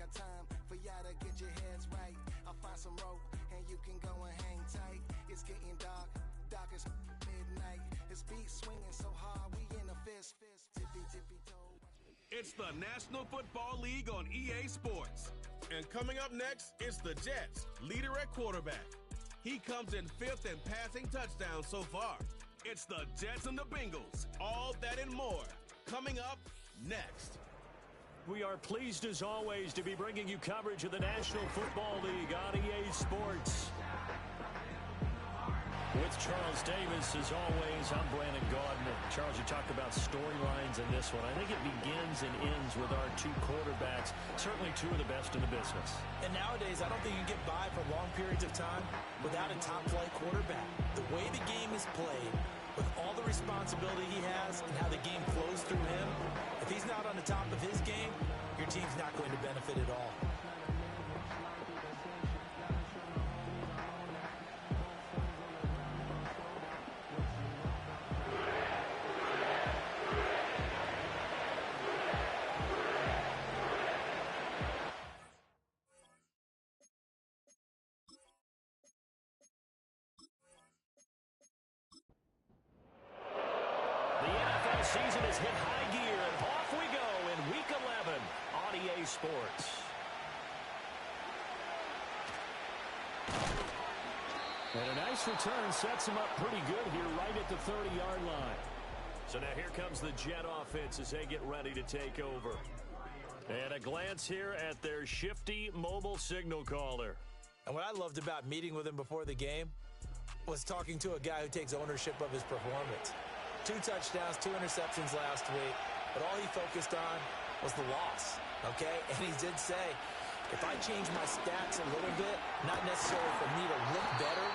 got time for y'all to get your heads right. I'll find some rope and you can go and hang tight. It's getting dark, dark as midnight. This beat swinging so hard, we in a fist, tippy tippy toe. It's the National Football League on EA Sports. And coming up next, it's the Jets, leader at quarterback. He comes in 5th in passing touchdowns so far. It's the Jets and the Bengals. All that and more coming up next. We are pleased as always to be bringing you coverage of the National Football League on EA Sports. With Charles Davis, as always, I'm Brandon Gaudin. Charles, you talked about storylines in this one. I think it begins and ends with our two quarterbacks, certainly two of the best in the business. And nowadays, I don't think you can get by for long periods of time without a top-flight quarterback. The way the game is played, with all the responsibility he has and how the game flows through him, if he's not on the top of his game, your team's not going to benefit at all. Season has hit high gear, and off we go in Week 11 on EA Sports. And a nice return sets him up pretty good here right at the 30-yard line. So now here comes the Jet offense as they get ready to take over. And a glance here at their shifty mobile signal caller. And what I loved about meeting with him before the game was talking to a guy who takes ownership of his performance. 2 touchdowns, 2 interceptions last week, but all he focused on was the loss, okay? And he did say, if I change my stats a little bit, not necessarily for me to look better,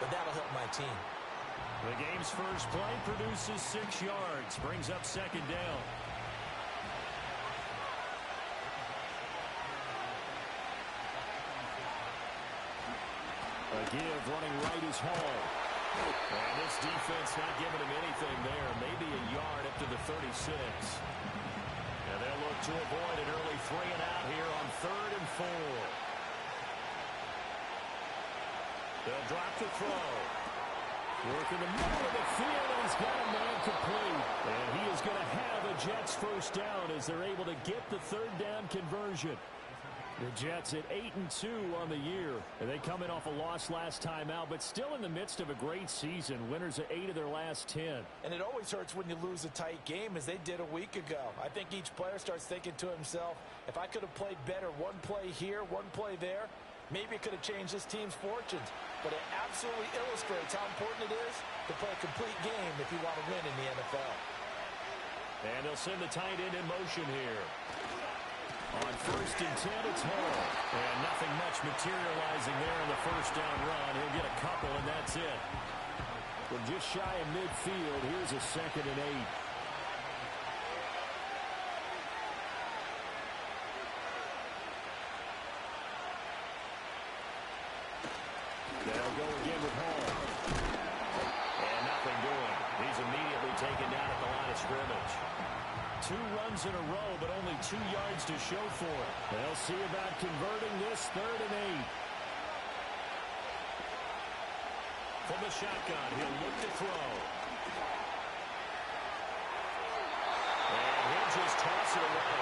but that'll help my team. The game's first play produces 6 yards, brings up 2nd down. A give running right is Hall. And this defense not giving him anything there. Maybe a yard up to the 36. And they'll look to avoid an early 3 and out here on 3rd and 4. They'll drop the throw. Work in the middle of the field, and he's got a man complete. And he is going to have a Jets first down as they're able to get the 3rd down conversion. The Jets at 8-2 on the year. And they come in off a loss last time out, but still in the midst of a great season. Winners of 8 of their last 10. And it always hurts when you lose a tight game, as they did a week ago. I think each player starts thinking to himself, if I could have played better one play here, one play there, maybe it could have changed this team's fortunes. But it absolutely illustrates how important it is to play a complete game if you want to win in the NFL. And they'll send the tight end in motion here. On 1st and 10, it's Hall. And nothing much materializing there in the first down run. He'll get a couple, and that's it. From just shy of midfield, here's a 2nd and 8. They'll go again with Hall. And nothing doing. He's immediately taken down at the line of scrimmage. 2 runs in a row, but only 2 yards to show for it. They'll see about converting this 3rd and 8. From the shotgun, he'll look to throw. And he'll just toss it away.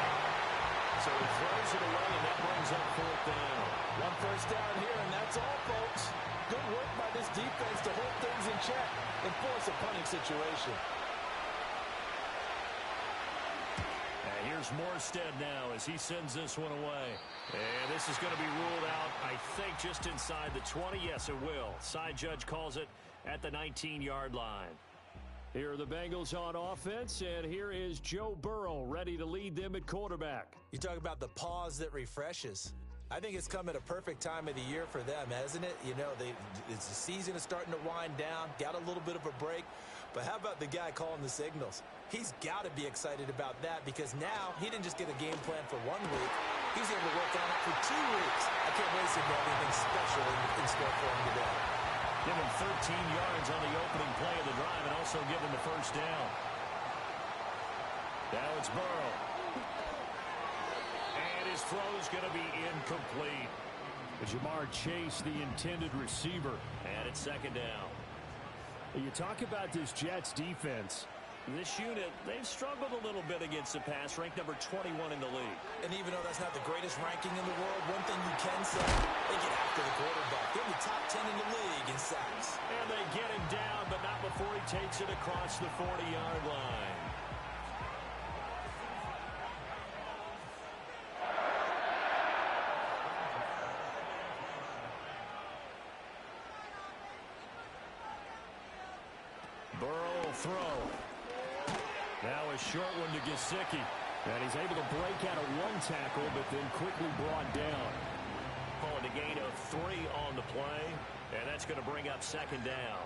So he throws it away, and that brings up 4th down. 1 first down here, and that's all, folks. Good work by this defense to hold things in check and force a punting situation. Here's Morstead now as he sends this one away. And this is going to be ruled out, I think, just inside the 20. Yes, it will. Side judge calls it at the 19-yard line. Here are the Bengals on offense, and here is Joe Burrow ready to lead them at quarterback. You talk about the pause that refreshes. I think it's come at a perfect time of the year for them, hasn't it? You know, the season is starting to wind down, got a little bit of a break. But how about the guy calling the signals? He's got to be excited about that because now he didn't just get a game plan for 1 week. He's able to work on it for 2 weeks. I can't wait to see anything special in store for him today. Give him 13 yards on the opening play of the drive and also give him the first down. Now it's Burrow. And And his throw is going to be incomplete. Jamar Chase, the intended receiver. And it's second down. You talk about this Jets defense. This unit, they've struggled a little bit against the pass, ranked number 21 in the league. And even though that's not the greatest ranking in the world, one thing you can say, they get after the quarterback. They're in the top 10 in the league in sacks. And they get him down, but not before he takes it across the 40-yard line. Burrow will throw. Now a short one to Gesicki. And he's able to break out of one tackle, but then quickly brought down. Calling a gain of 3 on the play, and that's going to bring up second down.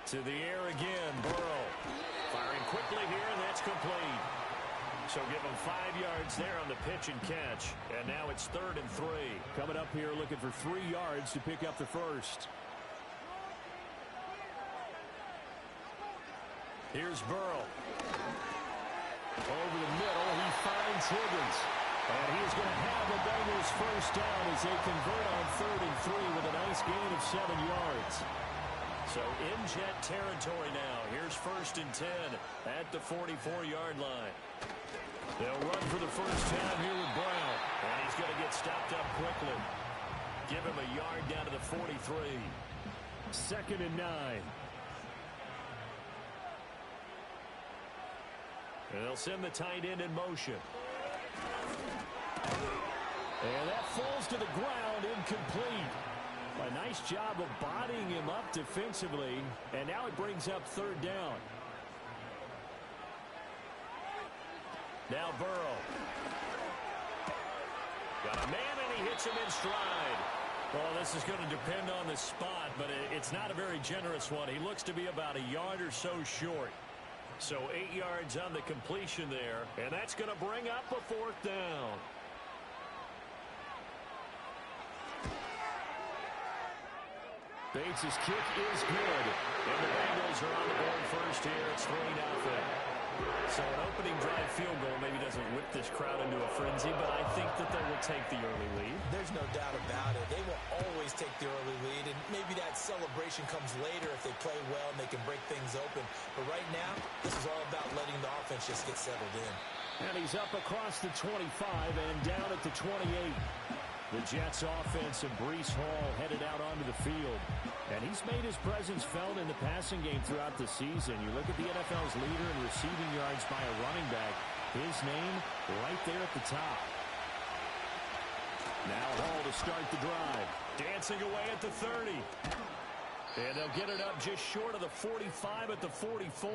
To the air again, Burrow. Firing quickly here, and that's complete. So give him 5 yards there on the pitch and catch. And now it's 3rd and 3. Coming up here looking for 3 yards to pick up the first. Here's Burrow. Over the middle, he finds Higgins. And he is going to have the Bengals first down as they convert on 3rd and 3 with a nice gain of 7 yards. So in Jet territory now. Here's 1st and 10 at the 44-yard line. They'll run for the first down here with Brown. And he's going to get stopped up quickly. Give him a yard down to the 43. 2nd and 9. And they'll send the tight end in motion. And that falls to the ground, incomplete. A nice job of bodying him up defensively. And now it brings up 3rd down. Now Burrow. Got a man, and he hits him in stride. Well, this is going to depend on the spot, but it's not a very generous one. He looks to be about a yard or so short. So 8 yards on the completion there, and that's going to bring up a 4th down. Bates' kick is good. And the Bengals are on the board first here. It's 3-0. So an opening drive field goal maybe doesn't whip this crowd into a frenzy, but I think that they will take the early lead. There's no doubt about it. They will always take the early lead, and maybe that celebration comes later if they play well and they can break things open. But right now, this is all about letting the offense just get settled in. And he's up across the 25 and down at the 28. The Jets offense and Breece Hall headed out onto the field. And he's made his presence felt in the passing game throughout the season. You look at the NFL's leader in receiving yards by a running back. His name right there at the top. Now Hall to start the drive. Dancing away at the 30. And they'll get it up just short of the 45 at the 44.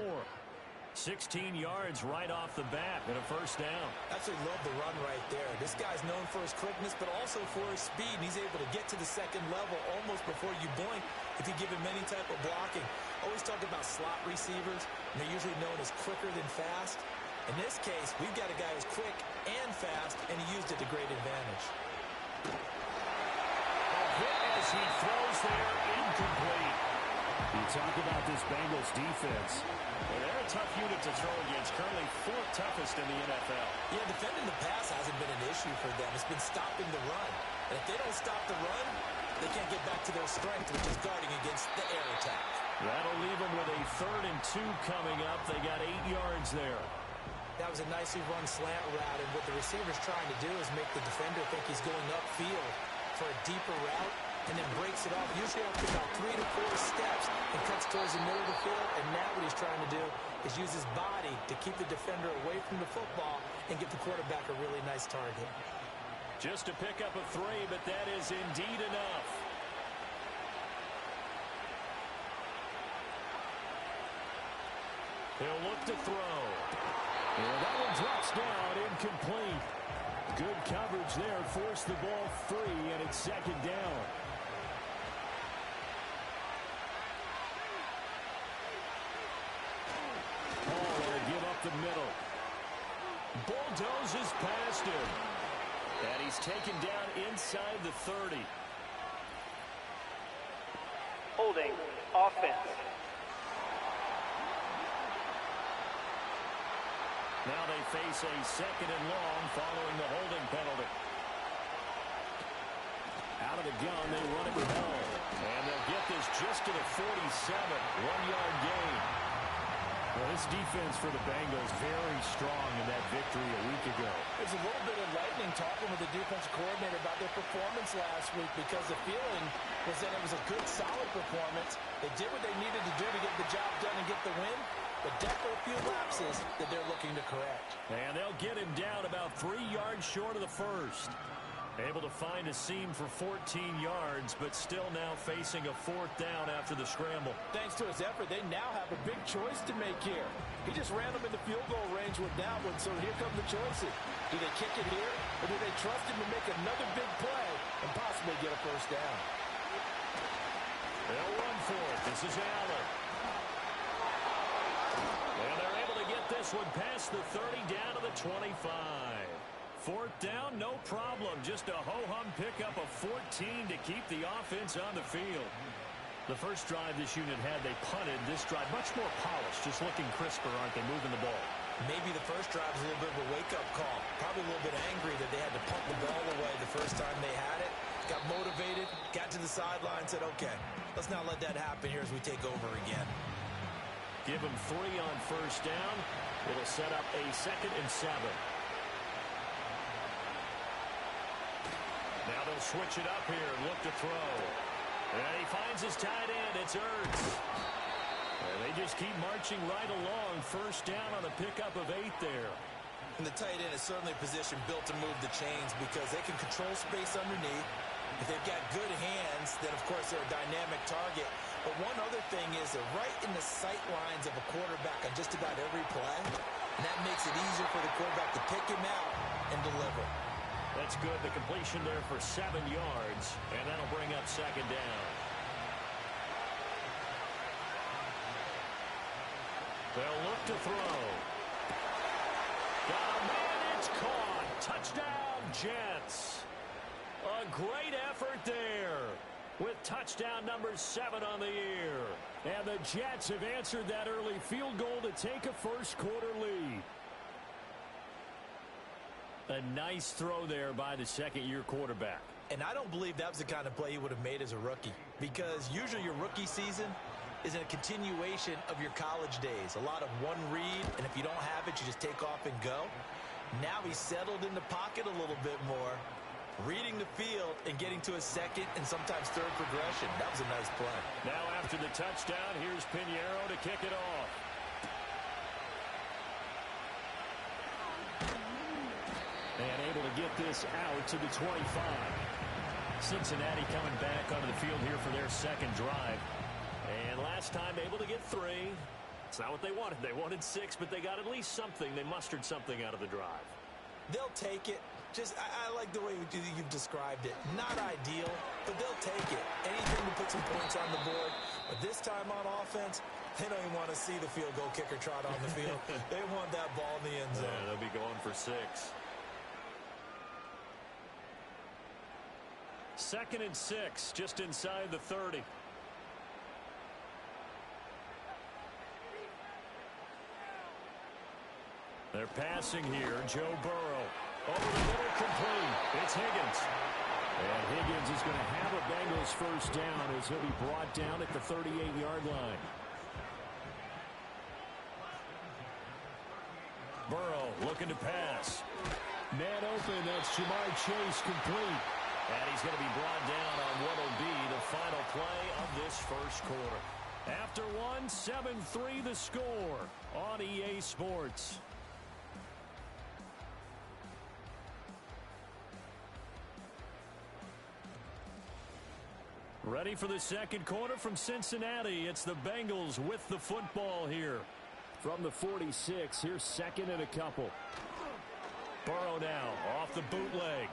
16 yards right off the bat and a first down. Absolutely love the run right there. This guy's known for his quickness, but also for his speed. He's able to get to the second level almost before you blink if you give him any type of blocking. Always talk about slot receivers, and they're usually known as quicker than fast. In this case, we've got a guy who's quick and fast, and he used it to great advantage. A hit as he throws there, incomplete. You talk about this Bengals defense. Well, they're a tough unit to throw against, currently 4th toughest in the NFL. Yeah, defending the pass hasn't been an issue for them. It's been stopping the run. And if they don't stop the run, they can't get back to their strength, which is guarding against the air attack. That'll leave them with a 3rd and 2 coming up. They got 8 yards there. That was a nicely run slant route, and what the receiver's trying to do is make the defender think he's going upfield for a deeper route, and then breaks it off, usually after about 3 to 4 steps, and cuts towards the middle of the field. And now what he's trying to do is use his body to keep the defender away from the football and get the quarterback a really nice target. Just to pick up a 3, but that is indeed enough. He'll look to throw. And that one drops down, incomplete. Good coverage there, forced the ball free, and it's 2nd down. Hall to give up the middle. Bulldozes past him. And he's taken down inside the 30. Holding offense. Now they face a second and long following the holding penalty. Out of the gun, they run it home. And they'll get this just to the 47. 1-yard gain. Well, this defense for the Bengals very strong in that victory a week ago. It's a little bit enlightening talking with the defensive coordinator about their performance last week because the feeling was that it was a good, solid performance. They did what they needed to do to get the job done and get the win, but definitely a few lapses that they're looking to correct. And they'll get him down about 3 yards short of the first. Able to find a seam for 14 yards, but still now facing a 4th down after the scramble. Thanks to his effort, they now have a big choice to make here. He just ran them into field goal range with that one, so here come the choices. Do they kick it here, or do they trust him to make another big play and possibly get a first down? They'll run for it. This is Allen. And they're able to get this one past the 30 down to the 25. 4th down, no problem. Just a ho-hum pickup of 14 to keep the offense on the field. The first drive this unit had, they punted. This drive, much more polished, just looking crisper, aren't they, moving the ball? Maybe the first drive was a little bit of a wake-up call. Probably a little bit angry that they had to punt the ball away the first time they had it. Got motivated, got to the sideline, said, okay, let's not let that happen here as we take over again. Give them 3 on first down. It'll set up a 2nd and 7. Now they'll switch it up here and look to throw. And he finds his tight end. It's Ertz. And they just keep marching right along. First down on a pickup of 8 there. And the tight end is certainly a position built to move the chains because they can control space underneath. If they've got good hands, then, of course, they're a dynamic target. But one other thing is they're right in the sight lines of a quarterback on just about every play. And that makes it easier for the quarterback to pick him out and deliver. That's good. The completion there for 7 yards, and that'll bring up 2nd down. They'll look to throw. Got a man, it's caught. Touchdown, Jets. A great effort there with touchdown number 7 on the year. And the Jets have answered that early field goal to take a first-quarter lead. A nice throw there by the second-year quarterback. And I don't believe that was the kind of play he would have made as a rookie because usually your rookie season is a continuation of your college days. A lot of one read, and if you don't have it, you just take off and go. Now he's settled in the pocket a little bit more, reading the field and getting to a second and sometimes third progression. That was a nice play. Now after the touchdown, here's Pinheiro to kick it off. And able to get this out to the 25. Cincinnati coming back onto the field here for their second drive. And last time able to get 3. It's not what they wanted. They wanted 6, but they got at least something. They mustered something out of the drive. They'll take it. I like the way you've described it. Not ideal, but they'll take it. Anything to put some points on the board. But this time on offense, they don't even want to see the field goal kicker trot on the field. They want that ball in the end zone. Yeah, they'll be going for 6. 2nd and 6, just inside the 30. They're passing here. Joe Burrow. Over the middle, complete. It's Higgins. And Higgins is going to have a Bengals first down as he'll be brought down at the 38-yard line. Burrow looking to pass. Man open, that's Jamar Chase, complete. And he's going to be brought down on what will be the final play of this first quarter. After 1, 7-3 the score on EA Sports. Ready for the second quarter from Cincinnati. It's the Bengals with the football here. From the 46, here's 2nd and a couple. Burrow now off the bootleg.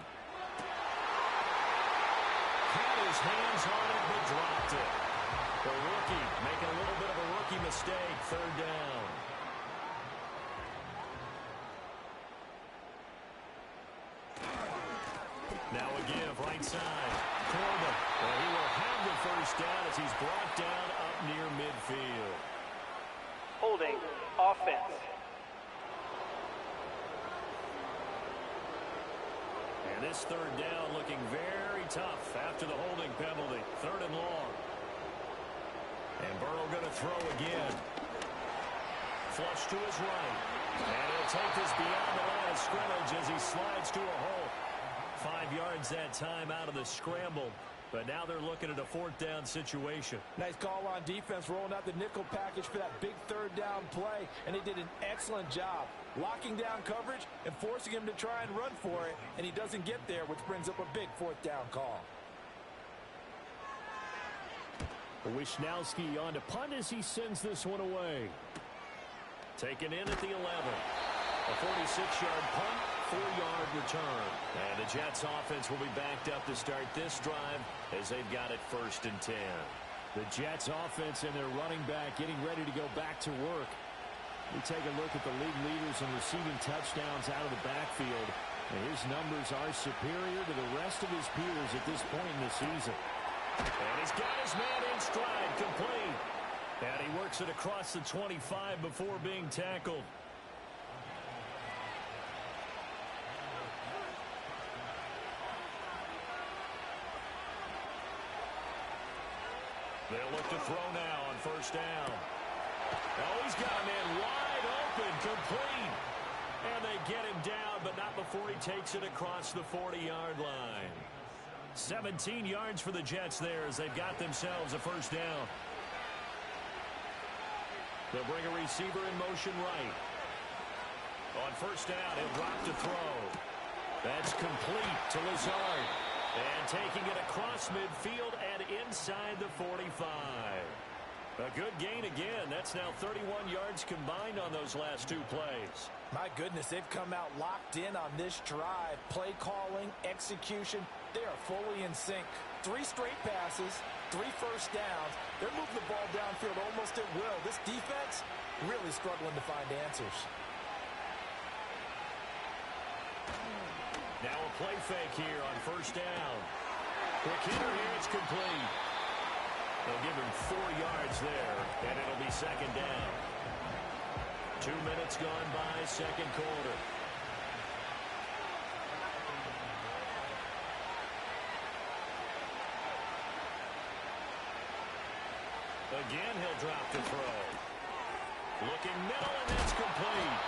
Had his hands on it, but dropped it. The rookie making a little bit of a rookie mistake. 3rd down. Now a give, right side. Corbin. Well, he will have the first down as he's brought down up near midfield. Holding offense. this third down looking very tough after the holding penalty. 3rd and long. And Burrow going to throw again. Flush to his right. And he'll take this beyond the line of scrimmage as he slides to a hole. 5 yards that time out of the scramble. But now they're looking at a 4th down situation. Nice call on defense, rolling out the nickel package for that big 3rd down play. And they did an excellent job locking down coverage and forcing him to try and run for it. And he doesn't get there, which brings up a big 4th down call. Wishnowski on to punt as he sends this one away. Taken in at the 11. A 46-yard punt, 4-yard return. And the Jets offense will be backed up to start this drive as they've got it 1st and 10. The Jets offense and their running back getting ready to go back to work. We take a look at the league leaders in receiving touchdowns out of the backfield. And his numbers are superior to the rest of his peers at this point in the season. And he's got his man in stride, complete. And he works it across the 25 before being tackled. They'll look to throw now on 1st down. Oh, he's got a man wide open, complete. And they get him down, but not before he takes it across the 40-yard line. 17 yards for the Jets there as they've got themselves a 1st down. They'll bring a receiver in motion right. On 1st down, he'll drop to throw. That's complete to Lazard. And taking it across midfield and inside the 45. A good gain again. That's now 31 yards combined on those last 2 plays. My goodness, they've come out locked in on this drive. Play calling, execution, they are fully in sync. 3 straight passes, 3 first downs. They're moving the ball downfield almost at will. This defense really struggling to find answers. Now a play fake here on 1st down. Quick hitter here, it's complete. They'll give him 4 yards there, and it'll be 2nd down. 2 minutes gone by, 2nd quarter. Again, he'll drop to throw. Looking middle, and that's complete.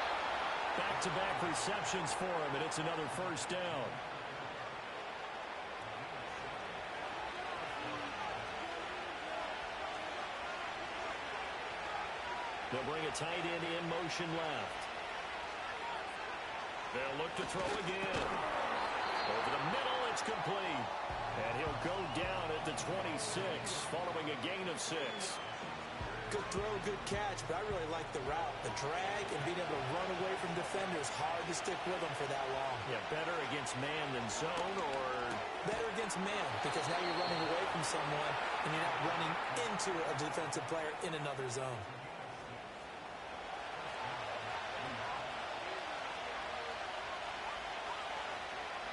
Back-to-back receptions for him, and it's another 1st down. They'll bring a tight end in motion left. They'll look to throw again. Over the middle, it's complete. And he'll go down at the 26, following a gain of 6. Good throw, good catch, but I really like the route. The drag and being able to run away from defenders, hard to stick with them for that long. Yeah, better against man than zone, or? Better against man, because now you're running away from someone and you're not running into a defensive player in another zone.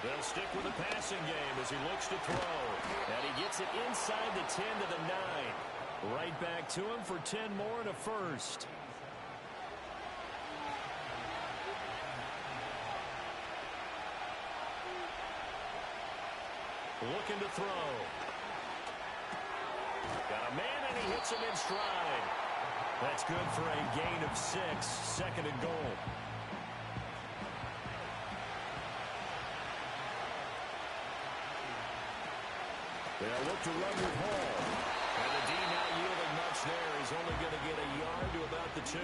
They'll stick with the passing game as he looks to throw. And he gets it inside the 10 to the 9. Right back to him for 10 more and a 1st. Looking to throw. Got a man, and he hits him in stride. That's good for a gain of 6, 2nd and goal. They'll look to run with Hall. And the D not yielding much there. He's only going to get a yard to about the 2.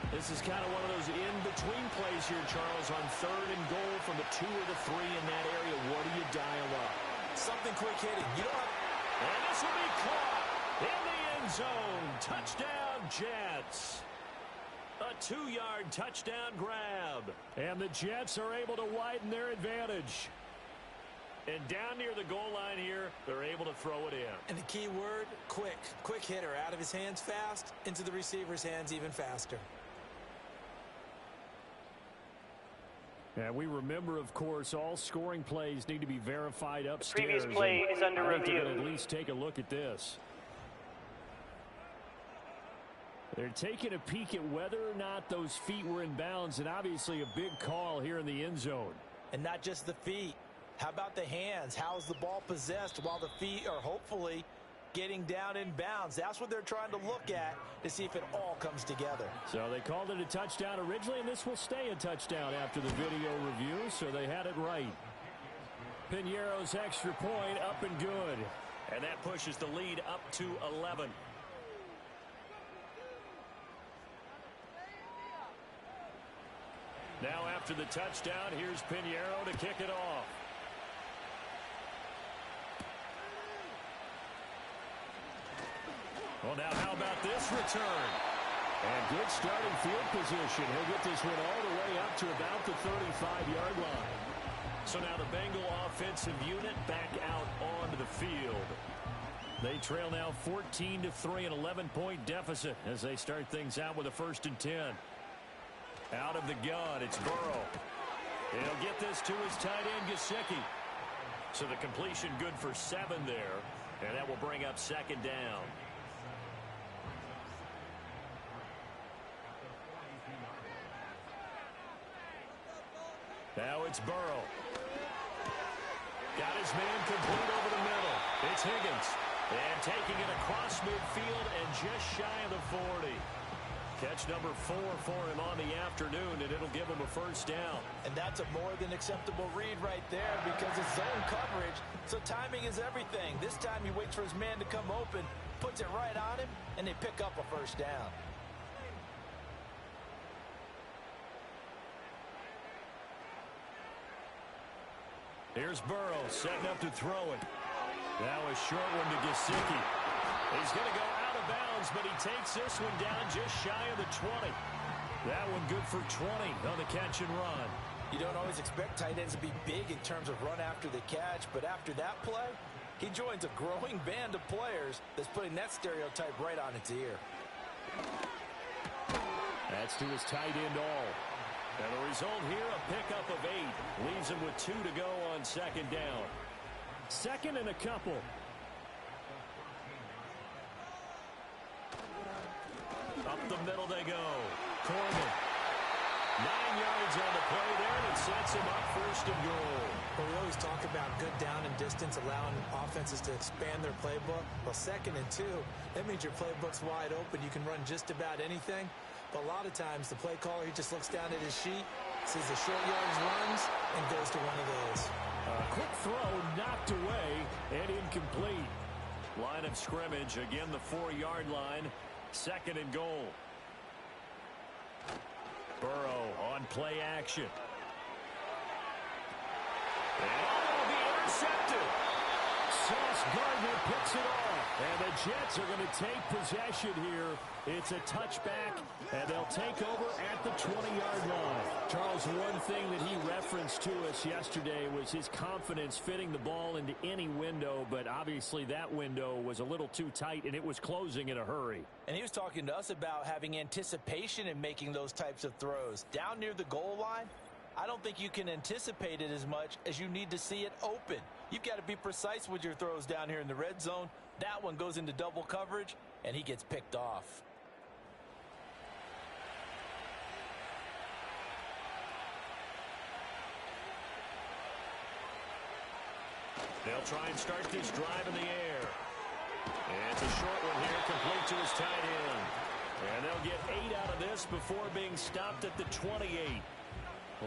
This is kind of one of those in-between plays here, Charles, on 3rd and goal from the 2 or the 3 in that area. What do you dial up? Something quick hitting. You don't have... And this will be caught in the end zone. Touchdown, Jets. A 2-yard touchdown grab. And the Jets are able to widen their advantage. And down near the goal line here, they're able to throw it in. And the key word, quick. Quick hitter. Out of his hands fast, into the receiver's hands even faster. And we remember, of course, all scoring plays need to be verified upstairs. Previous play is under review. At least take a look at this. They're taking a peek at whether or not those feet were in bounds, and obviously a big call here in the end zone. And not just the feet. How about the hands? How's the ball possessed while the feet are hopefully getting down in bounds? That's what they're trying to look at to see if it all comes together. So they called it a touchdown originally, and this will stay a touchdown after the video review, so they had it right. Piñeiro's extra point up and good. And that pushes the lead up to 11. Now after the touchdown, here's Piñeiro to kick it off. Well, now how about this return? And good starting field position. He'll get this one all the way up to about the 35-yard line. So now the Bengal offensive unit back out onto the field. They trail now 14-3, an 11-point deficit as they start things out with a 1st and 10. Out of the gun, it's Burrow. He'll get this to his tight end, Gesicki. So the completion good for 7 there, and that will bring up 2nd down. Now it's Burrow. Got his man complete over the middle. It's Higgins. And taking it across midfield and just shy of the 40. Catch number 4 for him on the afternoon, and it'll give him a 1st down. And that's a more than acceptable read right there because it's zone coverage, so timing is everything. This time he waits for his man to come open, puts it right on him, and they pick up a 1st down. Here's Burrow setting up to throw it. Now a short one to Gesicki. He's going to go out of bounds, but he takes this one down just shy of the 20. That one good for 20 on the catch and run. You don't always expect tight ends to be big in terms of run after the catch, but after that play, he joins a growing band of players that's putting that stereotype right on its ear. That's to his tight end all. And the result here, a pickup of 8. Leaves him with 2 to go on 2nd down. 2nd and a couple. Up the middle they go. Coleman. 9 yards on the play there, and it sets him up 1st and goal. Well, we always talk about good down and distance, allowing offenses to expand their playbook. Well, 2nd and 2, that means your playbook's wide open. You can run just about anything. But a lot of times, the play caller, he just looks down at his sheet, sees the short yardage runs, and goes to one of those. Quick throw knocked away and incomplete. Line of scrimmage, again the 4-yard line. 2nd and goal. Burrow on play action. And it'll be intercepted. Sauce Gardner picks it off. And the Jets are going to take possession here. It's a touchback, and they'll take over at the 20-yard line. Charles, one thing that he referenced to us yesterday was his confidence fitting the ball into any window, but obviously that window was a little too tight, and it was closing in a hurry. And he was talking to us about having anticipation in making those types of throws. Down near the goal line, I don't think you can anticipate it as much as you need to see it open. You've got to be precise with your throws down here in the red zone. That one goes into double coverage, and he gets picked off. They'll try and start this drive in the air. And it's a short one here, complete to his tight end. And they'll get 8 out of this before being stopped at the 28.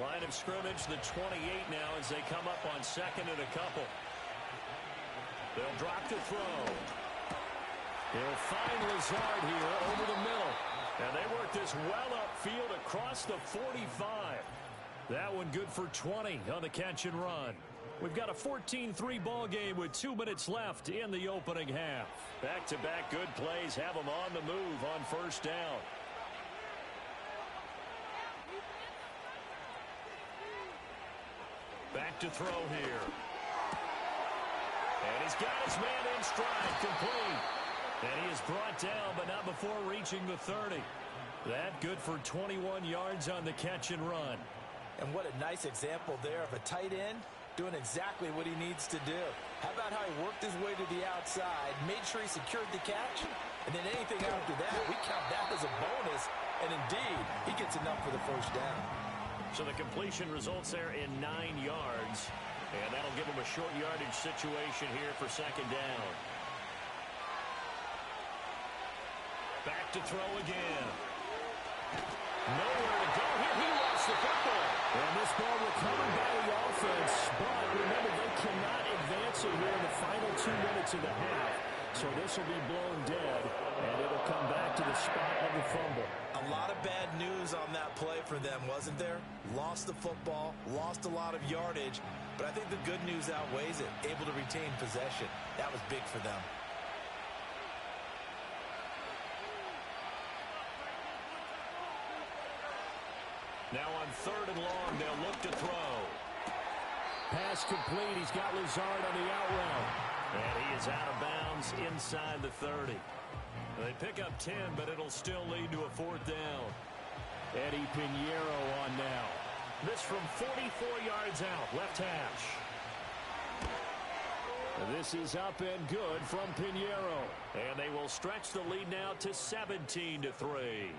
Line of scrimmage, the 28 now as they come up on 2nd and a couple. They'll drop to throw. He'll find Lazard here over the middle. And they work this well upfield across the 45. That one good for 20 on the catch and run. We've got a 14-3 ball game with 2 minutes left in the opening half. Back-to-back good plays have them on the move on 1st down. Back to throw here. And he's got his man in stride, complete. And he is brought down, but not before reaching the 30. That good for 21 yards on the catch and run. And what a nice example there of a tight end doing exactly what he needs to do. How about how he worked his way to the outside, made sure he secured the catch, and then anything after that, we count that as a bonus. And indeed, he gets enough for the 1st down. So the completion results there in 9 yards. And that'll give them a short yardage situation here for second down. Back to throw again. Nowhere to go here. He lost the football. And this ball recovered by the offense. But remember, they cannot advance it here in the final 2 minutes of the half. So this will be blown dead, and it'll come back to the spot of the fumble. A lot of bad news on that play for them, wasn't there? Lost the football, lost a lot of yardage, but I think the good news outweighs it. Able to retain possession. That was big for them. Now on 3rd and long, they'll look to throw. Pass complete. He's got Lazard on the out route. And he is out of bounds inside the 30. They pick up 10, but it'll still lead to a 4th down. Eddie Pinheiro on now. This from 44 yards out, left hash. This is up and good from Pinheiro. And they will stretch the lead now to 17-3.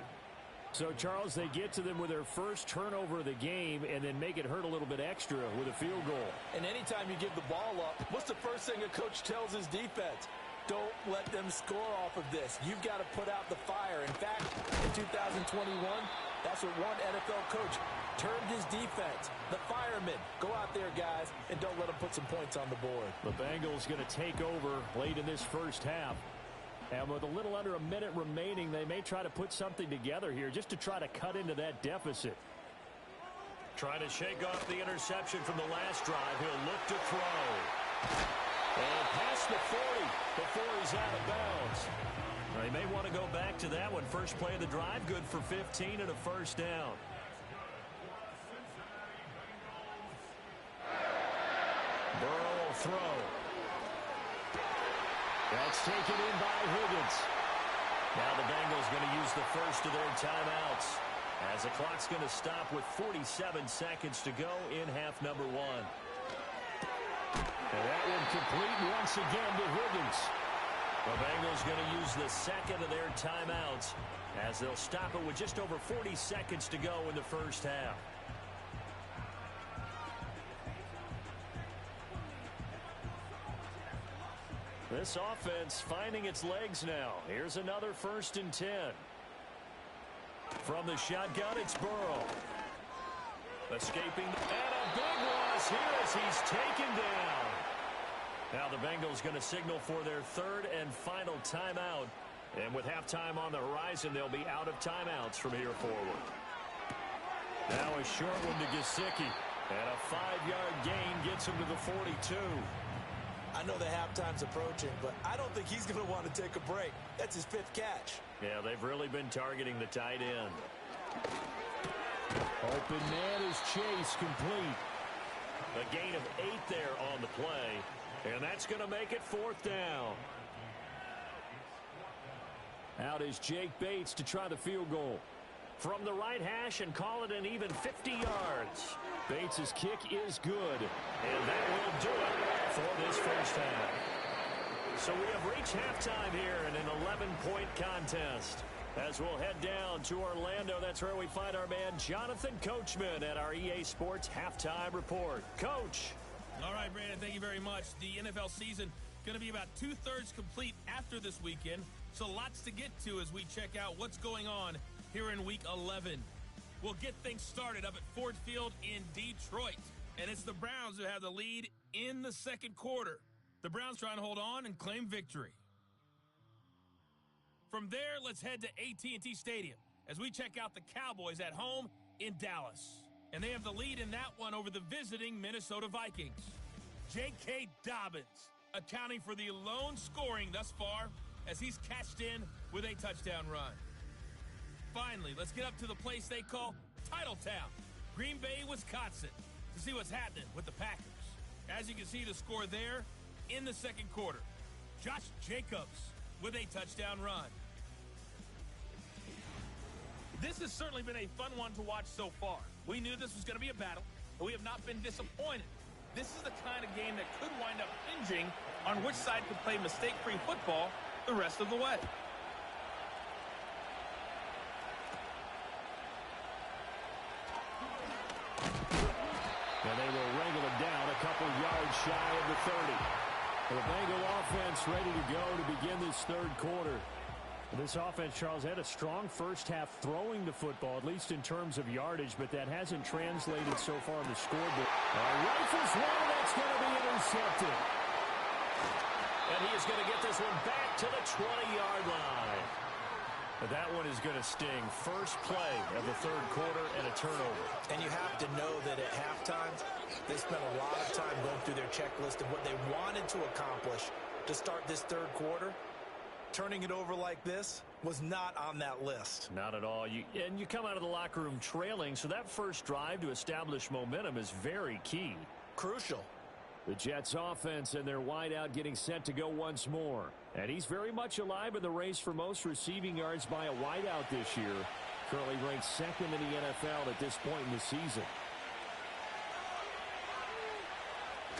So, Charles, they get to them with their first turnover of the game and then make it hurt a little bit extra with a field goal. And anytime you give the ball up, what's the first thing a coach tells his defense? Don't let them score off of this. You've got to put out the fire. In fact, in 2021, that's what one NFL coach termed his defense. The firemen. Go out there, guys, and don't let them put some points on the board. The Bengals going to take over late in this first half. And with a little under a minute remaining, they may try to put something together here just to try to cut into that deficit. Trying to shake off the interception from the last drive. He'll look to throw. And past the 40 before he's out of bounds. Now, he may want to go back to that one. First play of the drive, good for 15 and a first down. Burrow will throw. That's taken in by Higgins. Now the Bengals going to use the first of their timeouts as the clock's going to stop with 47 seconds to go in half number 1. And that one complete once again to Higgins. The Bengals going to use the second of their timeouts as they'll stop it with just over 40 seconds to go in the first half. This offense finding its legs now. Here's another 1st and 10. From the shotgun, it's Burrow. Escaping, and a big loss here as he's taken down. Now the Bengals going to signal for their 3rd and final timeout. And with halftime on the horizon, they'll be out of timeouts from here forward. Now a short one to Gesicki. And a 5-yard gain gets him to the 42. I know the halftime's approaching, but I don't think he's going to want to take a break. That's his 5th catch. Yeah, they've really been targeting the tight end. Open man is Chase, complete. A gain of 8 there on the play, and that's going to make it 4th down. Out is Jake Bates to try the field goal. From the right hash and call it an even 50 yards. Bates' kick is good. And that will do it for this first half. So we have reached halftime here in an 11-point contest. As we'll head down to Orlando, that's where we find our man Jonathan Coachman at our EA Sports Halftime Report. Coach. All right, Brandon, thank you very much. The NFL season going to be about 2/3 complete after this weekend. So lots to get to as we check out what's going on here in Week 11. We'll get things started up at Ford Field in Detroit. And it's the Browns who have the lead in the second quarter. The Browns trying to hold on and claim victory. From there, let's head to AT&T Stadium as we check out the Cowboys at home in Dallas. And they have the lead in that one over the visiting Minnesota Vikings. J.K. Dobbins accounting for the lone scoring thus far as he's cashed in with a touchdown run. Finally, let's get up to the place they call Titletown, Green Bay, Wisconsin, to see what's happening with the Packers. As you can see, the score there in the second quarter. Josh Jacobs with a touchdown run. This has certainly been a fun one to watch so far. We knew this was going to be a battle, but we have not been disappointed. This is the kind of game that could wind up hinging on which side could play mistake-free football the rest of the way. shy of the 30. The Bengal offense ready to go to begin this third quarter. This offense, Charles, had a strong first half throwing the football, at least in terms of yardage, but that hasn't translated so far on the scoreboard. Rifles one, that's going to be intercepted. And he is going to get this one back to the 20-yard line. But that one is going to sting. First play of the third quarter and a turnover. And you have to know that at halftime, they spent a lot of time going through their checklist of what they wanted to accomplish to start this third quarter. Turning it over like this was not on that list. Not at all. You come out of the locker room trailing, so that first drive to establish momentum is very key. Crucial. The Jets offense and their wideout getting set to go once more. And he's very much alive in the race for most receiving yards by a wideout this year. Currently ranked second in the NFL at this point in the season.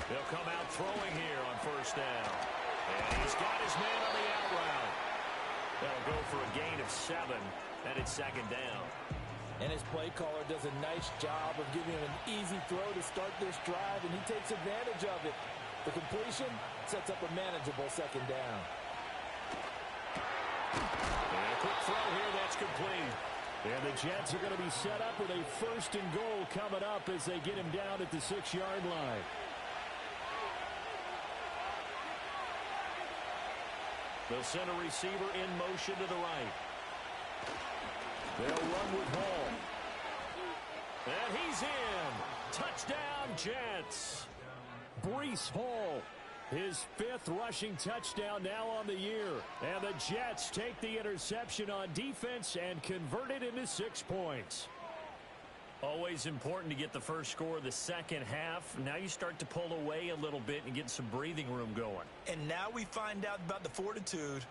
They'll come out throwing here on first down. And he's got his man on the out route. They'll go for a gain of 7, and it's second down. And his play caller does a nice job of giving him an easy throw to start this drive, and he takes advantage of it. The completion sets up a manageable second down. And a quick throw here, that's complete. And the Jets are going to be set up with a first and goal coming up as they get him down at the 6-yard line. They'll send a receiver in motion to the right. They'll run with Hall. And he's in. Touchdown, Jets. Breece Hall, his 5th rushing touchdown now on the year. And the Jets take the interception on defense and convert it into 6 points. Always important to get the first score of the second half. Now you start to pull away a little bit and get some breathing room going. And now we find out about the fortitude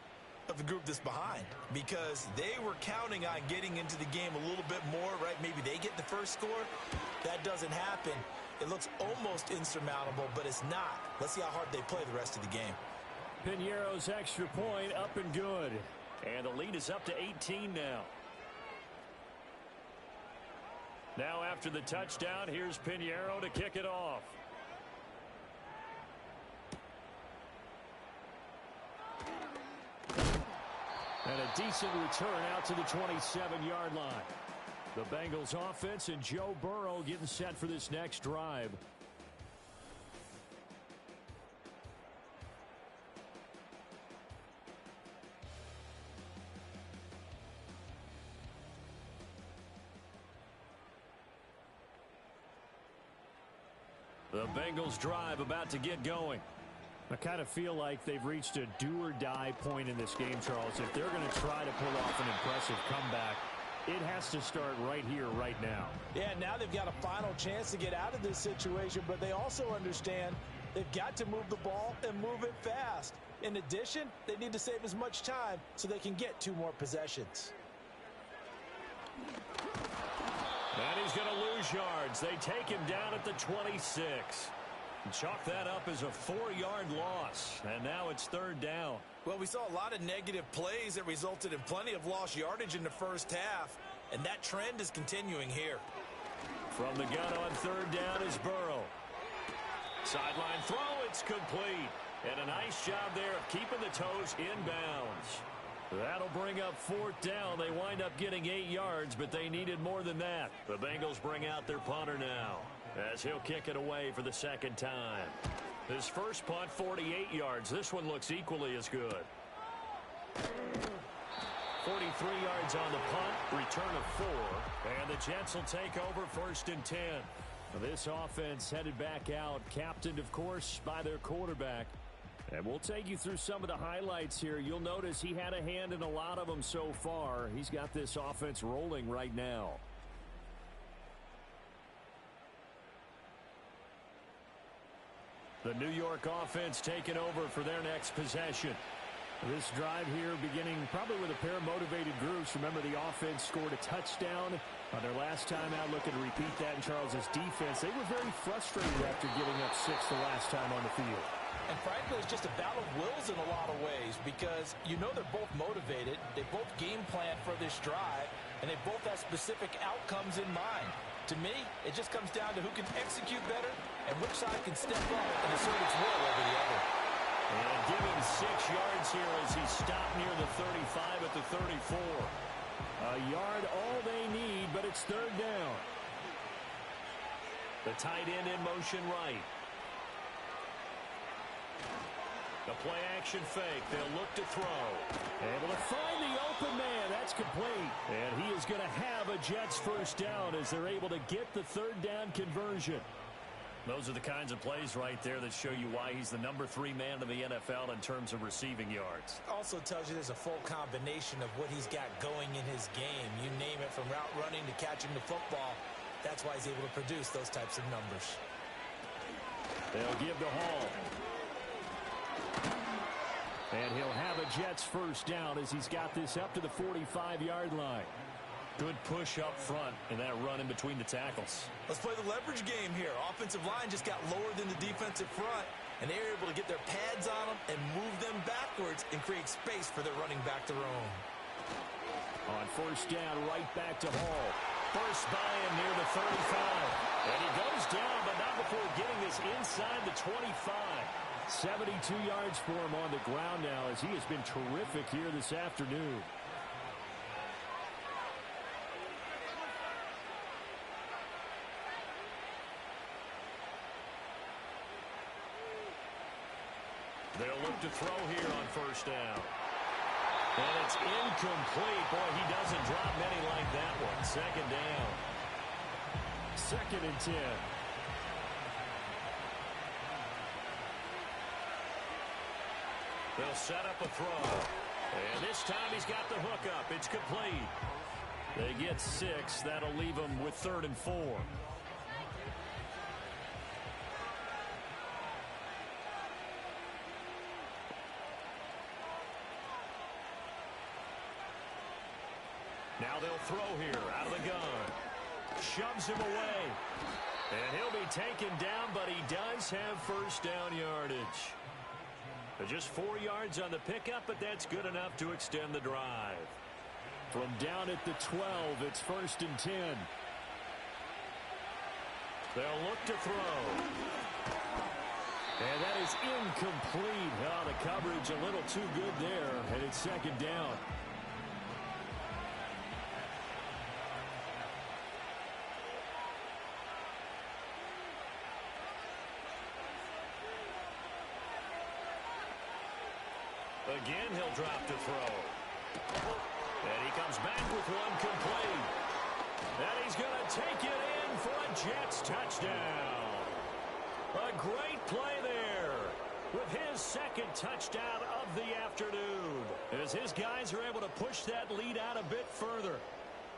of the group that's behind, because they were counting on getting into the game a little bit more, right? Maybe they get the first score. That doesn't happen. It looks almost insurmountable, but it's not. Let's see how hard they play the rest of the game. Pinheiro's extra point up and good. And the lead is up to 18 now. Now after the touchdown, here's Pinheiro to kick it off. And a decent return out to the 27-yard line. The Bengals offense and Joe Burrow getting set for this next drive. The Bengals drive about to get going. I kind of feel like they've reached a do-or-die point in this game, Charles. If they're going to try to pull off an impressive comeback, it has to start right here, right now. Yeah, now they've got a final chance to get out of this situation, but they also understand they've got to move the ball and move it fast. In addition, they need to save as much time so they can get 2 more possessions. And he's going to lose yards. They take him down at the 26. Chalk that up as a 4-yard loss. And now it's third down. Well, we saw a lot of negative plays that resulted in plenty of lost yardage in the first half, and that trend is continuing here. From the gun on third down is Burrow. Sideline throw, it's complete. And a nice job there of keeping the toes inbounds. That'll bring up 4th down. They wind up getting 8 yards, but they needed more than that. The Bengals bring out their punter now, as he'll kick it away for the second time. His first punt, 48 yards. This one looks equally as good. 43 yards on the punt, return of 4. And the Jets will take over 1st and 10. This offense headed back out, captained, of course, by their quarterback. And we'll take you through some of the highlights here. You'll notice he had a hand in a lot of them so far. He's got this offense rolling right now. The New York offense taking over for their next possession. This drive here beginning probably with a pair of motivated groups. Remember, the offense scored a touchdown on their last time out. Looking to repeat that in Charles's defense. They were very frustrated after giving up 6 the last time on the field. And frankly, it's just a battle of wills in a lot of ways, because you know they're both motivated. They both game plan for this drive. and they both have specific outcomes in mind. To me, it just comes down to who can execute better and which side can step up and assert its will over the other. And given 6 yards here as he stopped near the 35 at the 34. A yard all they need, but it's 3rd down. The tight end in motion right. The play action fake. They'll look to throw. Able to find the open man. That's complete. And he is going to have a Jets first down as they're able to get the 3rd down conversion. Those are the kinds of plays right there that show you why he's the number 3 man in the NFL in terms of receiving yards. Also tells you there's a full combination of what he's got going in his game. You name it, from route running to catching the football. That's why he's able to produce those types of numbers. They'll give to Hall. And he'll have a Jets first down as he's got this up to the 45-yard line. Good push up front and that run in between the tackles. Let's play the leverage game here. Offensive line just got lower than the defensive front, and they were able to get their pads on them and move them backwards and create space for their running back to roam. On first down, right back to Hall. First by him near the 35. And he goes down, but not before getting this inside the 25. 72 yards for him on the ground now as he has been terrific here this afternoon. They'll look to throw here on first down. And it's incomplete. Boy, he doesn't drop many like that one. 2nd down. 2nd and 10. They'll set up a throw. And this time he's got the hook up. It's complete. They get 6. That'll leave them with 3rd and 4. Now they'll throw here out of the gun. Shoves him away. And he'll be taken down, but he does have first down yardage. Just 4 yards on the pickup, but that's good enough to extend the drive. From down at the 12, it's 1st and 10. They'll look to throw. And that is incomplete. Oh, the coverage a little too good there, and it's 2nd down. Again, he'll drop to throw. And he comes back with one complete. And he's going to take it in for a Jets touchdown. A great play there with his 2nd touchdown of the afternoon, as his guys are able to push that lead out a bit further.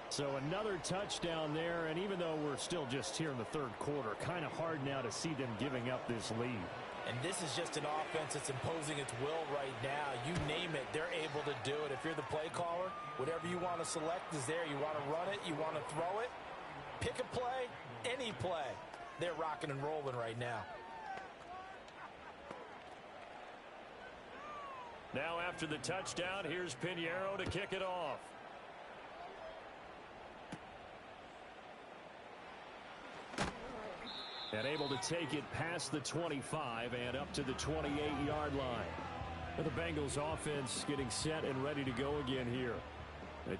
So another touchdown there, and even though we're still just here in the 3rd quarter, kind of hard now to see them giving up this lead. And this is just an offense that's imposing its will right now. You name it, they're able to do it. If you're the play caller, whatever you want to select is there. You want to run it, you want to throw it, pick a play, any play. They're rocking and rolling right now. Now after the touchdown, here's Pinheiro to kick it off. And able to take it past the 25 and up to the 28-yard line. And the Bengals offense getting set and ready to go again here.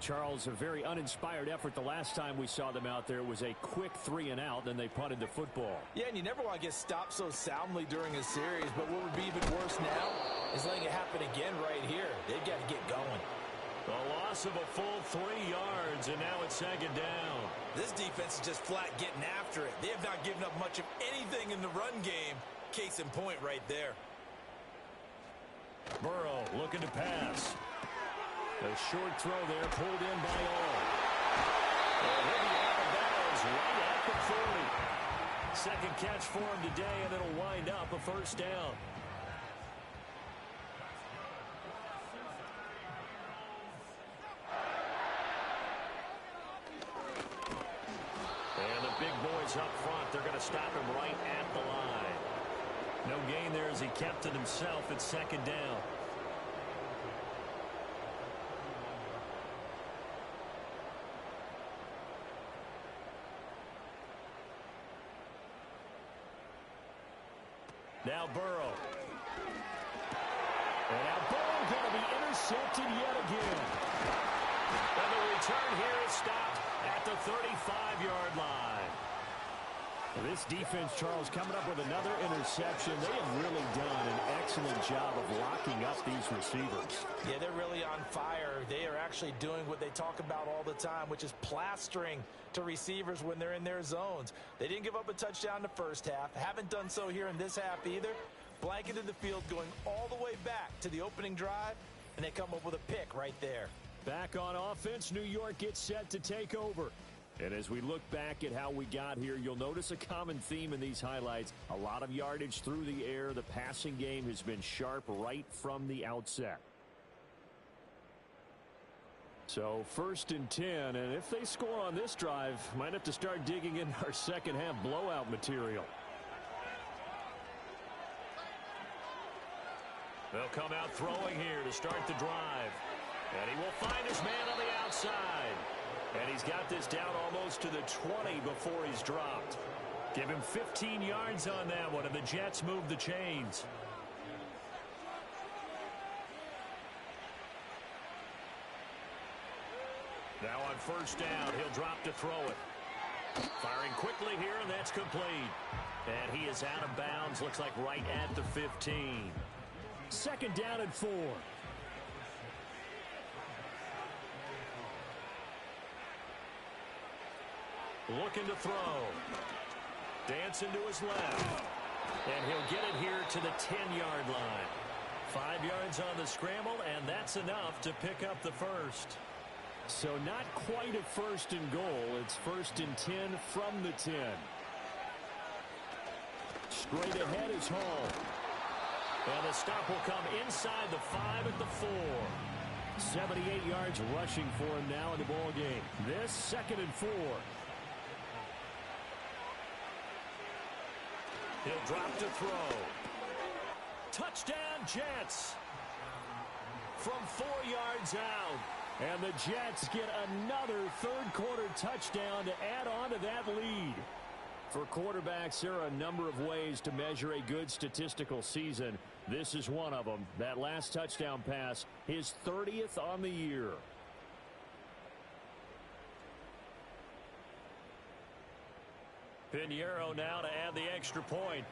Charles, a very uninspired effort. The last time we saw them out there was a quick 3-and-out, then they punted the football. Yeah, and you never want to get stopped so soundly during a series, but what would be even worse now is letting it happen again right here. They've got to get going. A loss of a full 3 yards, and now it's 2nd down. This defense is just flat getting after it. They have not given up much of anything in the run game. Case in point right there. Burrow looking to pass. A short throw there, pulled in by all. And he'll be out of bounds right at the 40. 2nd catch for him today, and it'll wind up a first down. And the big boys up front, they're going to stop him right at the line. No gain there as he kept it himself at 2nd down. Now Burrow. And now Burrow going to be intercepted yet again. And the return here is stopped at the 35-yard line. This defense, Charles, coming up with another interception. They have really done an excellent job of locking up these receivers. Yeah, they're really on fire. They are actually doing what they talk about all the time, which is plastering to receivers when they're in their zones. They didn't give up a touchdown in the first half. Haven't done so here in this half either. Blanketed the field going all the way back to the opening drive, and they come up with a pick right there. Back on offense, New York gets set to take over. And as we look back at how we got here, you'll notice a common theme in these highlights. A lot of yardage through the air. The passing game has been sharp right from the outset. So 1st and 10, and if they score on this drive, might have to start digging in our second half blowout material. They'll come out throwing here to start the drive. And he will find his man on the outside. And he's got this down almost to the 20 before he's dropped. Give him 15 yards on that one, and the Jets move the chains. Now on 1st down, he'll drop to throw it. Firing quickly here, and that's complete. And he is out of bounds, looks like right at the 15. 2nd down and 4. Looking to throw. Dancing to his left. And he'll get it here to the 10-yard line. 5 yards on the scramble, and that's enough to pick up the first. So not quite a 1st and goal. It's 1st and 10 from the 10. Straight ahead is Hall. And the stop will come inside the 5 at the 4. 78 yards rushing for him now in the ball game. This 2nd and 4. He'll drop to throw. Touchdown, Jets. From 4 yards out. And the Jets get another 3rd quarter touchdown to add on to that lead. For quarterbacks, there are a number of ways to measure a good statistical season. This is one of them. That last touchdown pass, his 30th on the year. Pinheiro now to add the extra point.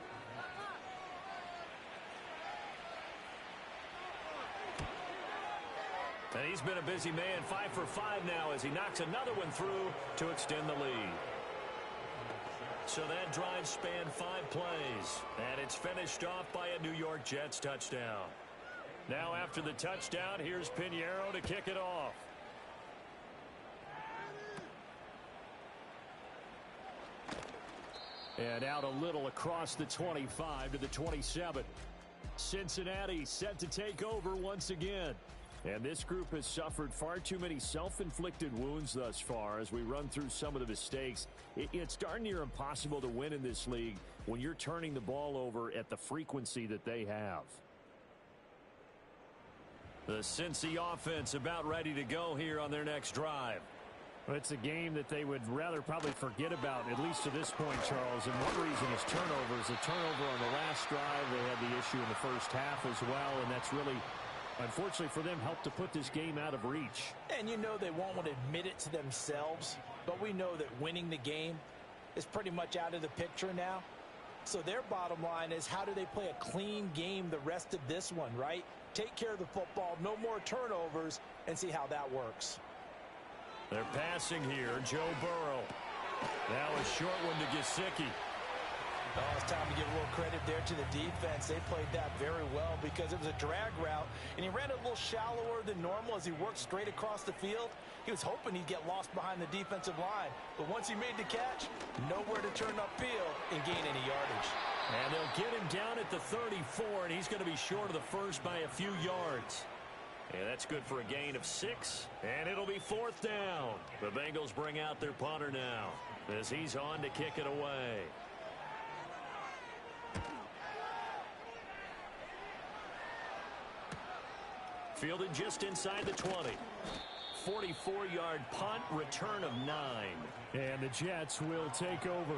And he's been a busy man, 5 for 5 now as he knocks another one through to extend the lead. So that drive spanned 5 plays, and it's finished off by a New York Jets touchdown. Now after the touchdown, here's Pinheiro to kick it off. And out a little across the 25 to the 27. Cincinnati set to take over once again. And this group has suffered far too many self-inflicted wounds thus far as we run through some of the mistakes. It's darn near impossible to win in this league when you're turning the ball over at the frequency that they have. The Cincy offense about ready to go here on their next drive. Well, it's a game that they would rather probably forget about, at least to this point, Charles. And one reason is turnovers. A turnover on the last drive. They had the issue in the first half as well, and that's really, unfortunately for them, helped to put this game out of reach. And you know they won't want to admit it to themselves, but we know that winning the game is pretty much out of the picture now. So their bottom line is, how do they play a clean game the rest of this one, right? Take care of the football, no more turnovers, and see how that works. They're passing here, Joe Burrow. Now a short one to Gesicki. Oh, it's time to give a little credit there to the defense. They played that very well because it was a drag route, and he ran a little shallower than normal as he worked straight across the field. He was hoping he'd get lost behind the defensive line, but once he made the catch, nowhere to turn upfield and gain any yardage. And they'll get him down at the 34, and he's going to be short of the first by a few yards. And that's good for a gain of 6, and it'll be 4th down. The Bengals bring out their punter now as he's on to kick it away. Fielded just inside the 20. 44-yard punt, return of 9. And the Jets will take over.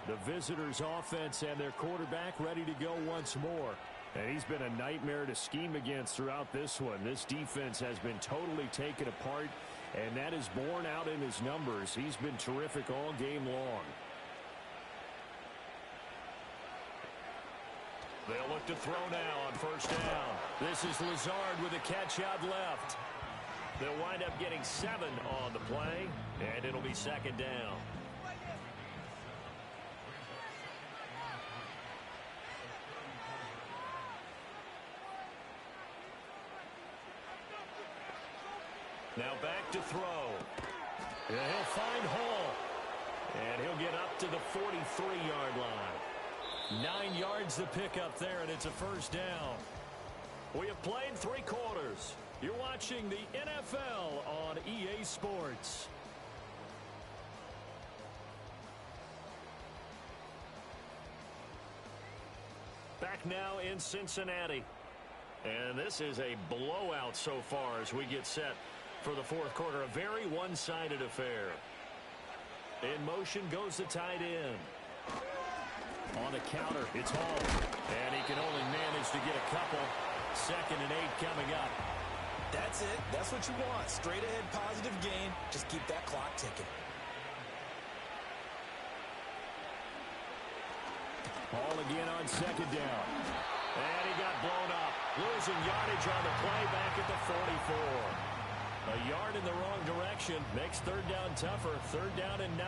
The visitors' offense and their quarterback ready to go once more. And he's been a nightmare to scheme against throughout this one. This defense has been totally taken apart, and that is borne out in his numbers. He's been terrific all game long. They'll look to throw now on first down. This is Lazard with a catch out left. They'll wind up getting 7 on the play, and it'll be second down. Now back to throw. And he'll find Hall. And he'll get up to the 43-yard line. 9 yards to pick up there, and it's a first down. We have played 3 quarters. You're watching the NFL on EA Sports. Back now in Cincinnati. And this is a blowout so far as we get set for the fourth quarter. A very one-sided affair. In motion goes the tight end. On the counter, it's Hall. And he can only manage to get a couple. 2nd and 8 coming up. That's it. That's what you want. Straight ahead positive gain. Just keep that clock ticking. Hall again on 2nd down. And he got blown up. Losing yardage on the play back at the 44. A yard in the wrong direction makes 3rd down tougher. 3rd down and 9.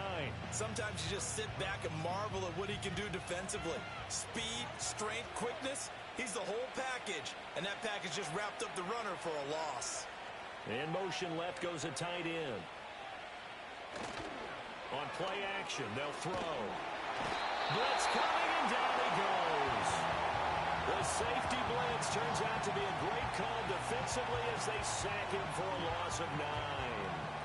Sometimes you just sit back and marvel at what he can do defensively. Speed, strength, quickness. He's the whole package. And that package just wrapped up the runner for a loss. In motion left goes a tight end. On play action, they'll throw. Blitz coming, and down he goes. The safety blitz turns out to be a great call defensively as they sack him for a loss of 9.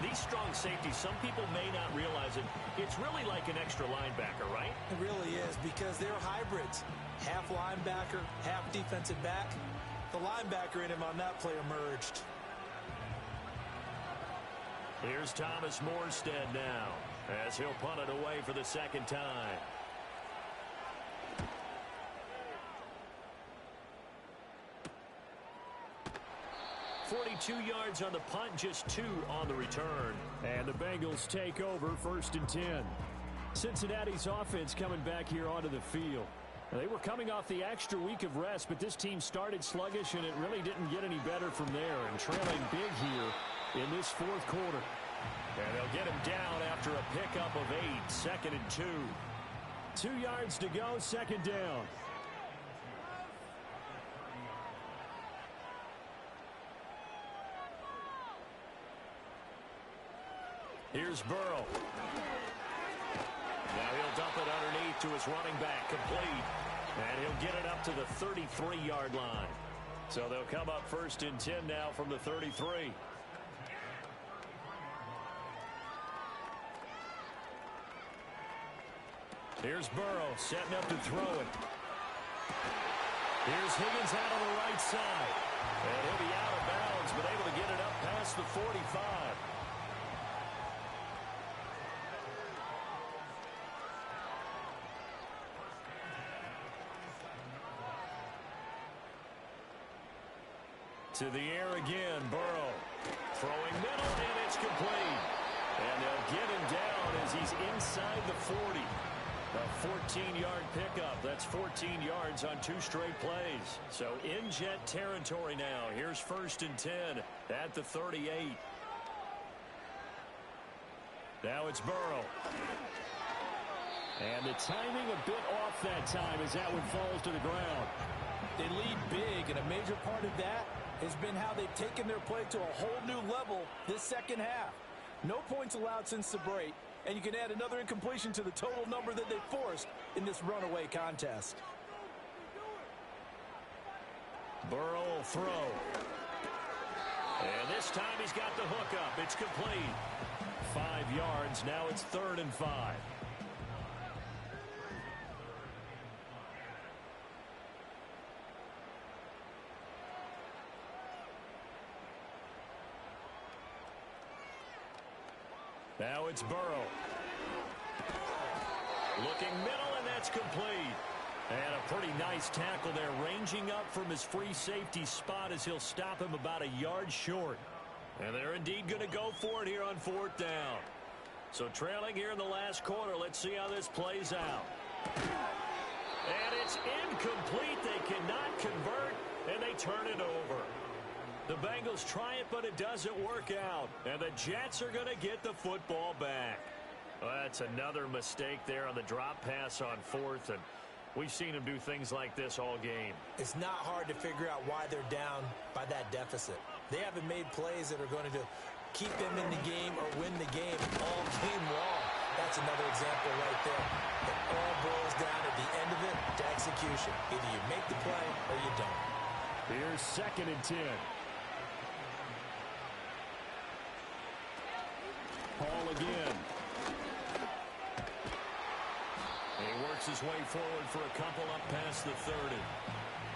These strong safeties, some people may not realize it. It's really like an extra linebacker, right? It really is, because they're hybrids. Half linebacker, half defensive back. The linebacker in him on that play emerged. Here's Thomas Morstead now as he'll punt it away for the 2nd time. .42 yards on the punt, just 2 on the return. And the Bengals take over 1st and 10. Cincinnati's offense coming back here onto the field. They were coming off the extra week of rest, but this team started sluggish, and it really didn't get any better from there. And trailing big here in this 4th quarter. And they'll get him down after a pickup of 8, 2nd and 2. 2 yards to go, 2nd down. Here's Burrow. Now he'll dump it underneath to his running back, complete. And he'll get it up to the 33-yard line. So they'll come up 1st and 10 now from the 33. Here's Burrow setting up to throw it. Here's Higgins out on the right side. And he'll be out of bounds, but able to get it up past the 45. To the air again, Burrow. Throwing middle, and it's complete. And they'll get him down as he's inside the 40. A 14-yard pickup. That's 14 yards on 2 straight plays. So in Jet territory now. Here's 1st and 10 at the 38. Now it's Burrow. And the timing a bit off that time as that one falls to the ground. They lead big, and a major part of that has been how they've taken their play to a whole new level this 2nd half. No points allowed since the break, and you can add another incompletion to the total number that they forced in this runaway contest. Burrow will throw. And this time he's got the hook up. It's complete. 5 yards. Now it's 3rd and 5. Now it's Burrow. Looking middle, and that's complete. And a pretty nice tackle there, ranging up from his free safety spot as he'll stop him about a yard short. And they're indeed going to go for it here on 4th down. So trailing here in the last quarter, let's see how this plays out. And it's incomplete. They cannot convert, and they turn it over. The Bengals try it, but it doesn't work out. And the Jets are going to get the football back. Well, that's another mistake there on the drop pass on 4th, and we've seen them do things like this all game. It's not hard to figure out why they're down by that deficit. They haven't made plays that are going to keep them in the game or win the game all game long. That's another example right there. It all boils down at the end of it to execution. Either you make the play or you don't. Here's 2nd and 10. Hall again. And he works his way forward for a couple up past the 30.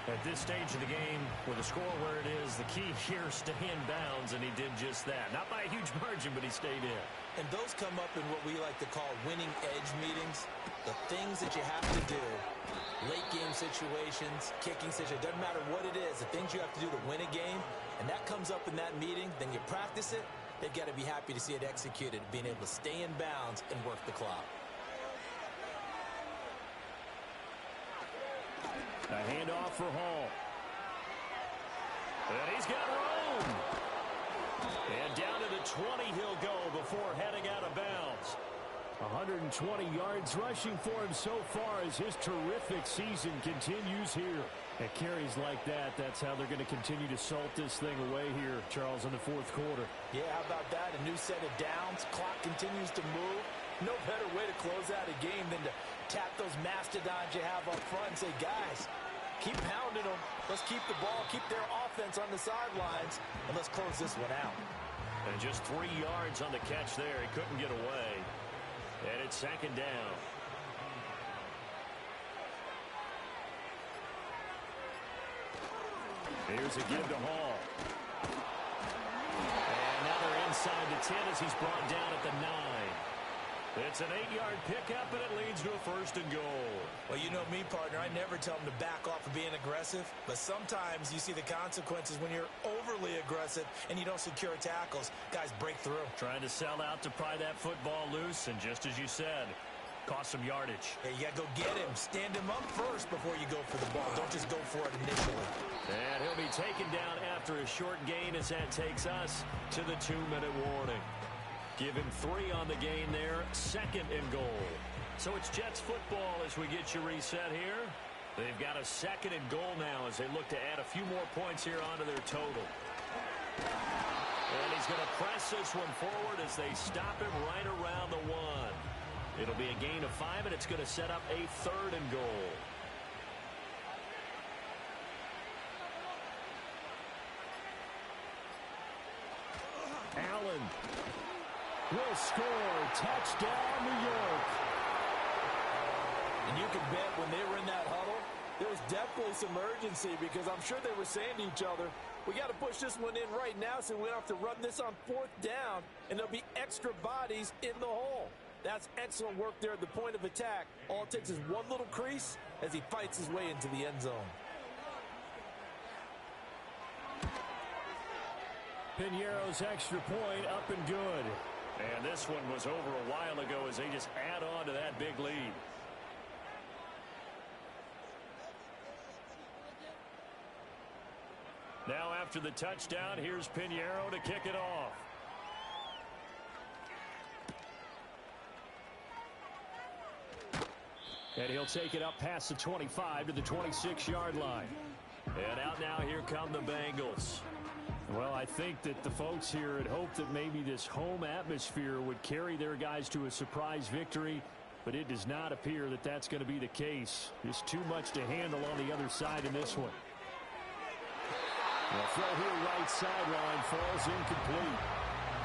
At this stage of the game, with the score where it is, the key here is stay in bounds, and he did just that. Not by a huge margin, but he stayed in. And those come up in what we like to call winning edge meetings. The things that you have to do, late game situations, kicking situations, doesn't matter what it is, the things you have to do to win a game, and that comes up in that meeting, then you practice it, they've got to be happy to see it executed, being able to stay in bounds and work the clock. A handoff for Hall. And he's got room. And down to the 20 he'll go before heading out of bounds. 120 yards rushing for him so far as his terrific season continues here. At carries like that, that's how they're going to continue to salt this thing away here, Charles, in the 4th quarter. Yeah, how about that? A new set of downs. Clock continues to move. No better way to close out a game than to tap those mastodons you have up front and say, guys, keep pounding them. Let's keep the ball, keep their offense on the sidelines, and let's close this one out. And just 3 yards on the catch there. He couldn't get away. And it's 2nd down. Here's a give to Hall. And now they're inside the 10 as he's brought down at the 9. It's an 8-yard pickup, and it leads to a 1st and goal. Well, you know me, partner. I never tell them to back off of being aggressive, but sometimes you see the consequences when you're overly aggressive and you don't secure tackles. Guys break through. Trying to sell out to pry that football loose, and just as you said, cost some yardage. Hey, you got to go get him. Stand him up first before you go for the ball. Don't just go for it initially. And he'll be taken down after a short gain as that takes us to the 2-minute warning. Give him 3 on the gain there, 2nd and goal. So it's Jets football as we get you reset here. They've got a 2nd and goal now as they look to add a few more points here onto their total. And he's going to press this one forward as they stop him right around the 1. It'll be a gain of 5, and it's going to set up a 3rd and goal. Allen will score. Touchdown, New York. And you can bet when they were in that huddle, there was definitely some urgency because I'm sure they were saying to each other, we got to push this one in right now so we don't have to run this on 4th down, and there'll be extra bodies in the hole. That's excellent work there at the point of attack. All it takes is one little crease as he fights his way into the end zone. Piñeiro's extra point up and good. And this one was over a while ago as they just add on to that big lead. Now after the touchdown, here's Piñeiro to kick it off. And he'll take it up past the 25 to the 26-yard line. And out now, here come the Bengals. Well, I think that the folks here had hoped that maybe this home atmosphere would carry their guys to a surprise victory, but it does not appear that that's going to be the case. Just too much to handle on the other side in this one. The throw here right sideline falls incomplete.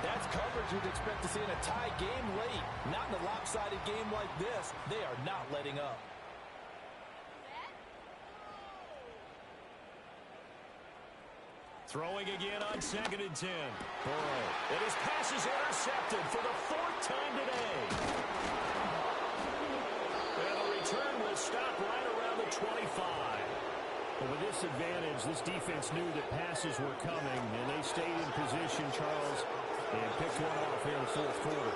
That's coverage you'd expect to see in a tie game late. Not in a lopsided game like this. They are not letting up. Throwing again on 2nd and 10. Burrow. And his pass is intercepted for the 4th time today. Well, with this advantage, this defense knew that passes were coming, and they stayed in position, Charles, and picked one off here in the fourth quarter.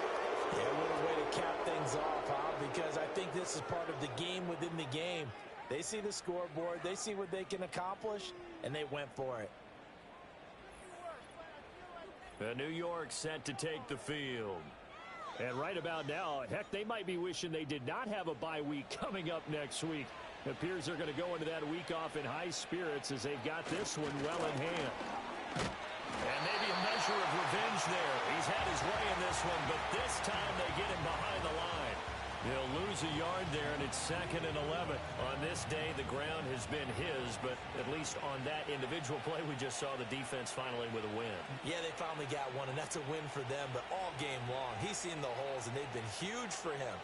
Yeah, what a way to cap things off, huh? Because I think this is part of the game within the game. They see the scoreboard, they see what they can accomplish, and they went for it. New York set to take the field. And right about now, heck, they might be wishing they did not have a bye week coming up next week. It appears they're going to go into that week off in high spirits as they've got this one well in hand. And maybe a measure of revenge there. He's had his way in this one, but this time they get him behind the line. He'll lose a yard there, and it's 2nd and 11. On this day, the ground has been his, but at least on that individual play, we just saw the defense finally with a win. Yeah, they finally got one, and that's a win for them, but all game long, he's seen the holes, and they've been huge for him.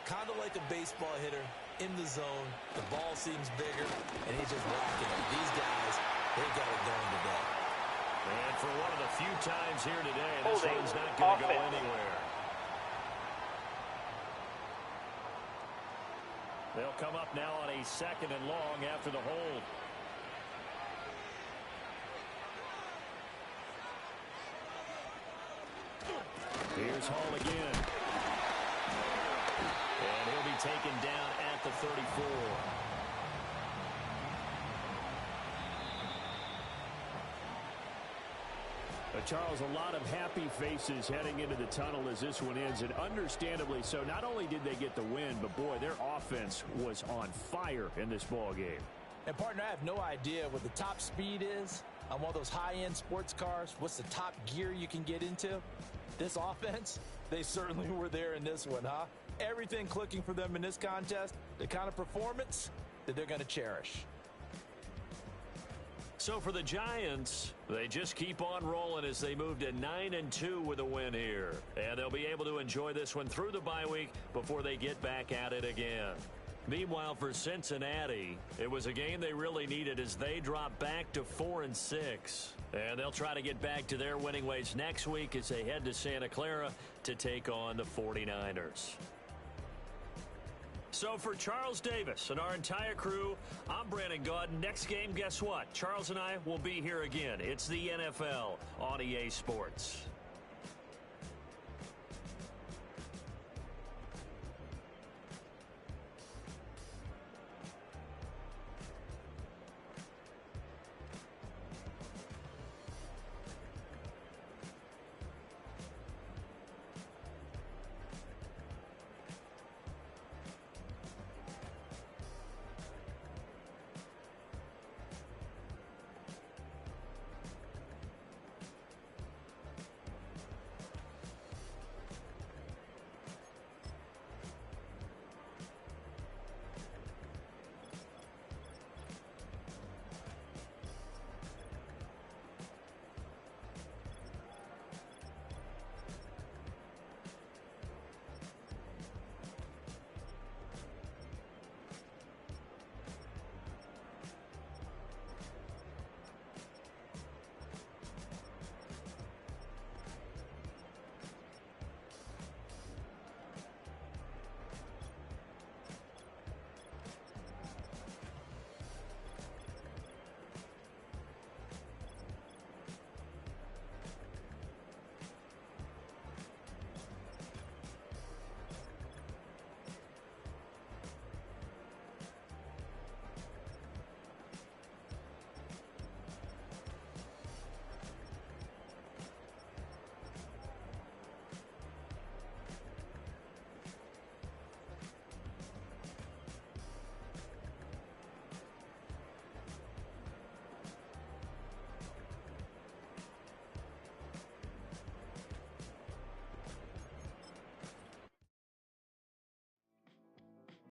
Kind of like a baseball hitter in the zone. The ball seems bigger, and he's just whacking it. These guys, they got it going today. And for one of the few times here today, this one's not going to go anywhere. They'll come up now on a 2nd and long after the hold. Here's Hall again. And he'll be taken down at the 34. Charles, a lot of happy faces heading into the tunnel as this one ends, and understandably so. Not only did they get the win, but boy, their offense was on fire in this ball game. And partner, I have no idea what the top speed is on one of those high-end sports cars. What's the top gear you can get into? This offense, they certainly were there in this one, huh? Everything clicking for them in this contest, the kind of performance that they're going to cherish. So for the Giants, they just keep on rolling as they move to 9-2 with a win here. And they'll be able to enjoy this one through the bye week before they get back at it again. Meanwhile, for Cincinnati, it was a game they really needed as they drop back to 4-6. And they'll try to get back to their winning ways next week as they head to Santa Clara to take on the 49ers. So for Charles Davis and our entire crew, I'm Brandon Gaudin. Next game, guess what? Charles and I will be here again. It's the NFL on EA Sports.